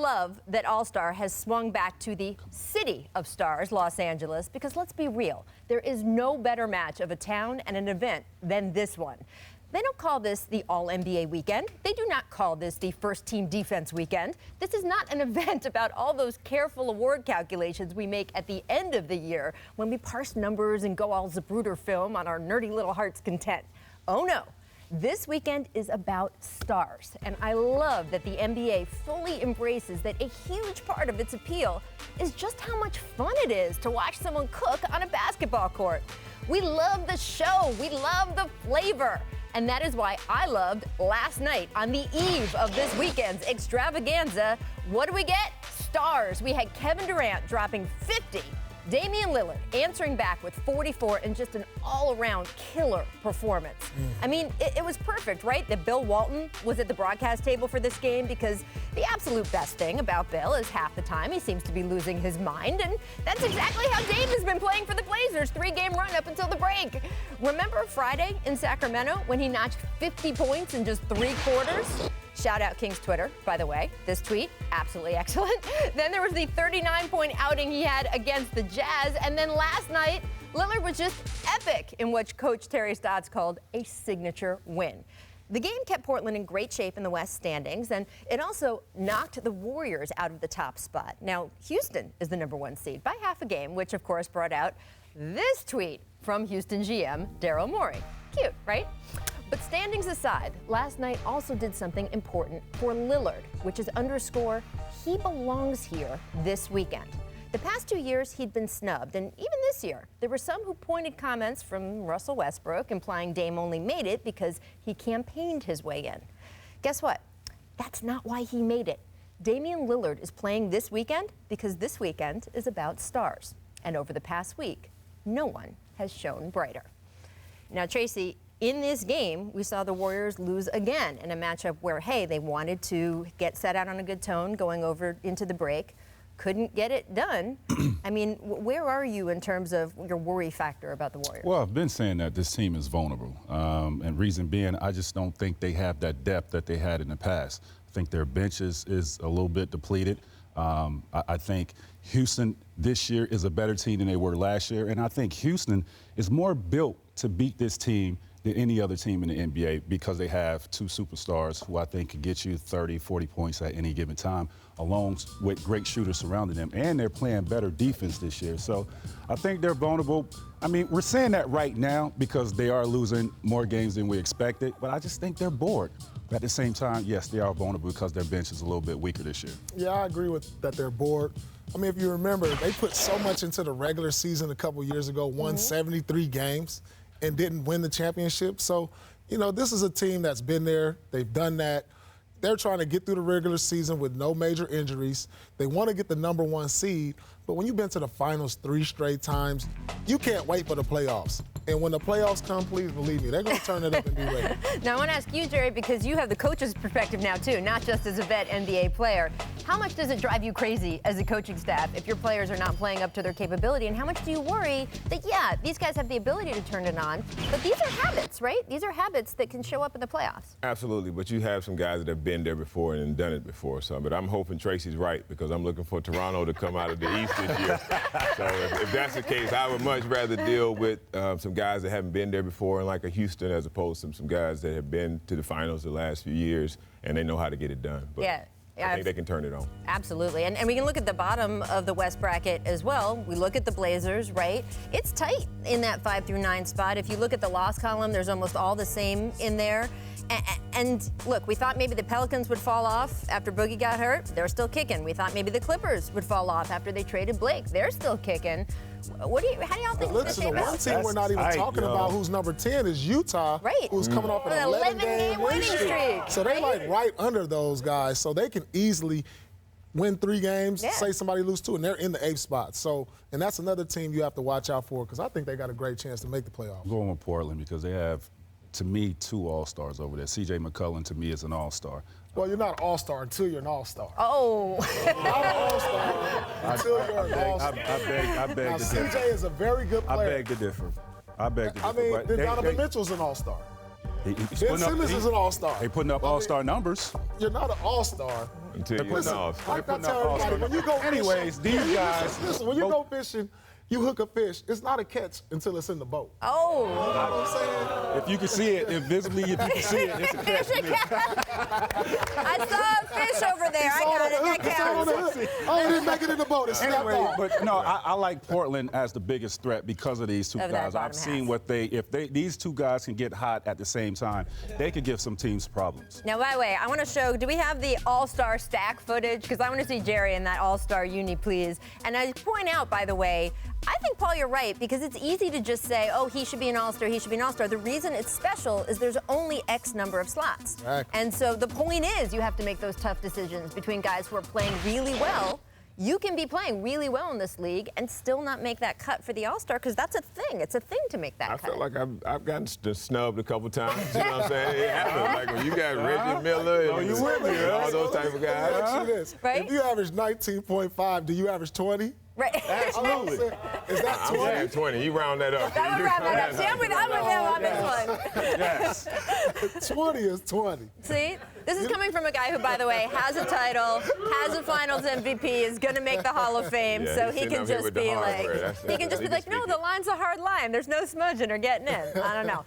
love that All-Star has swung back to the city of stars, Los Angeles, because let's be real, there is no better match of a town and an event than this one. They don't call this the All-NBA Weekend. They do not call this the First Team Defense Weekend. This is not an event about all those careful award calculations we make at the end of the year when we parse numbers and go all Zapruder film on our nerdy little heart's content. Oh no. This weekend is about stars, and I love that the NBA fully embraces that a huge part of its appeal is just how much fun it is to watch someone cook on a basketball court. We love the show, we love the flavor, and that is why I loved last night on the eve of this weekend's extravaganza. What do we get? Stars. We had Kevin Durant dropping 50. Damian Lillard answering back with 44 and just an all-around killer performance. I mean, it was perfect, right? That Bill Walton was at the broadcast table for this game because the absolute best thing about Bill is half the time he seems to be losing his mind, and that's exactly how Dame has been playing for the Blazers, 3-game run up until the break. Remember Friday in Sacramento when he notched 50 points in just 3 quarters? Shout out King's Twitter, by the way. This tweet, absolutely excellent. Then there was the 39-point outing he had against the Jazz. And then last night, Lillard was just epic in what Coach Terry Stotts called a signature win. The game kept Portland in great shape in the West standings, and it also knocked the Warriors out of the top spot. Now, Houston is the #1 seed by half a game, which, of course, brought out this tweet from Houston GM Daryl Morey. Cute, right? But standings aside, last night also did something important for Lillard, which is underscore he belongs here this weekend. The past 2 years, he'd been snubbed, and even this year, there were some who pointed comments from Russell Westbrook implying Dame only made it because he campaigned his way in. Guess what? That's not why he made it. Damian Lillard is playing this weekend because this weekend is about stars. And over the past week, no one has shone brighter. Now, Tracy, in this game, we saw the Warriors lose again in a matchup where, hey, they wanted to get set out on a good tone going over into the break. Couldn't get it done. I mean, where are you in terms of your worry factor about the Warriors? Well, I've been saying that this team is vulnerable. And reason being, I just don't think they have that depth that they had in the past. I think their bench is a little bit depleted. I think Houston this year is a better team than they were last year. And I think Houston is more built to beat this team than any other team in the NBA because they have 2 superstars who I think can get you 30, 40 points at any given time, along with great shooters surrounding them. And they're playing better defense this year. So I think they're vulnerable. I mean, we're saying that right now because they are losing more games than we expected, but I just think they're bored. But at the same time, yes, they are vulnerable because their bench is a little bit weaker this year. Yeah, I agree with that they're bored. I mean, if you remember, they put so much into the regular season a couple years ago, won 73 games, and didn't win the championship. So, you know, this is a team that's been there. They've done that. They're trying to get through the regular season with no major injuries. They want to get the #1 seed. But when you've been to the finals 3 straight times, you can't wait for the playoffs. And when the playoffs come, please believe me, they're going to turn it up and be ready. Now, I want to ask you, Jerry, because you have the coach's perspective now, too, not just as a vet NBA player. How much does it drive you crazy as a coaching staff if your players are not playing up to their capability? And how much do you worry that, yeah, these guys have the ability to turn it on, but these are habits, right? These are habits that can show up in the playoffs. Absolutely, but you have some guys that have been there before and done it before. So, but I'm hoping Tracy's right because I'm looking for Toronto to come out of the East this year. So if that's the case, I would much rather deal with some guys that haven't been there before and like a Houston as opposed to some guys that have been to the finals the last few years and they know how to get it done. But yeah. I think they can turn it on. Absolutely. And we can look at the bottom of the West bracket as well. We look at the Blazers, right? It's tight in that 5 through 9 spot. If you look at the loss column, there's almost all the same in there. And look, we thought maybe the Pelicans would fall off after Boogie got hurt. They're still kicking. We thought maybe the Clippers would fall off after they traded Blake. They're still kicking. How do y'all think it's Listen, the one team we're not even talking about who's #10 is Utah, right? Who's coming off an 11-game winning streak. So they're like right under those guys. So they can easily win 3 games, say somebody lose 2, and they're in the 8th spot. So, and that's another team you have to watch out for because I think they got a great chance to make the playoffs. I'm going with Portland because they have, to me, 2 All-Stars over there. C.J. McCollum, to me, is an All-Star. Well, you're not an All-Star until you're an All-Star. Oh. You're not an All-Star until you're an All-Star. I beg now, to differ. C.J. is a very good player. I beg to differ. I mean, then Donovan Mitchell's an All-Star. Ben Simmons is an All-Star. They putting up All-Star numbers. You're not an All-Star until you lost. Like I tell everybody, when you go fishing, Anyways, these guys. listen, when you go fishing, you hook a fish. It's not a catch until it's in the boat. Oh. You know what I'm saying? If you can see it, invisibly, if you can see it, it's a catch. I saw a fish over there. I got it. That It's on the counts. hook. Oh, it didn't make it in the boat. It snapped Anyway, off. but no, I like Portland as the biggest threat because of these two Of that guys. bottom I've seen half. what these two guys can get hot at the same time, they could give some teams problems. Now, by the way, I want to show, do we have the All-Star stack footage? Because I want to see Jerry in that All-Star uni, please. And I point out, by the way, I think, Paul, you're right, because it's easy to just say, oh, he should be an All-Star, he should be an All-Star. The reason it's special is there's only X number of slots. Exactly. And so the point is you have to make those tough decisions between guys who are playing really well. You can be playing really well in this league and still not make that cut for the All-Star, because that's a thing. It's a thing to make that I cut. feel like I've gotten snubbed a couple times. You know what I'm saying? It happens. Like when you got Reggie Miller and, you with me, and all right? those type of Let me guys. ask you this. Right? If you average 19.5, do you average 20? Right. Absolutely. Is that I'm 20? saying 20. You round that up. That would wrap it up. See, I'm with them on this one. Yes. 20 is 20. See? This is coming from a guy who, by the way, has a title, has a Finals MVP, is going to make the Hall of Fame, Yeah, so he's he sitting can up here just with the be hard like, word. That's- he can just he be like, can no, speak the it. line's a hard line. There's no smudging or getting in. I don't know.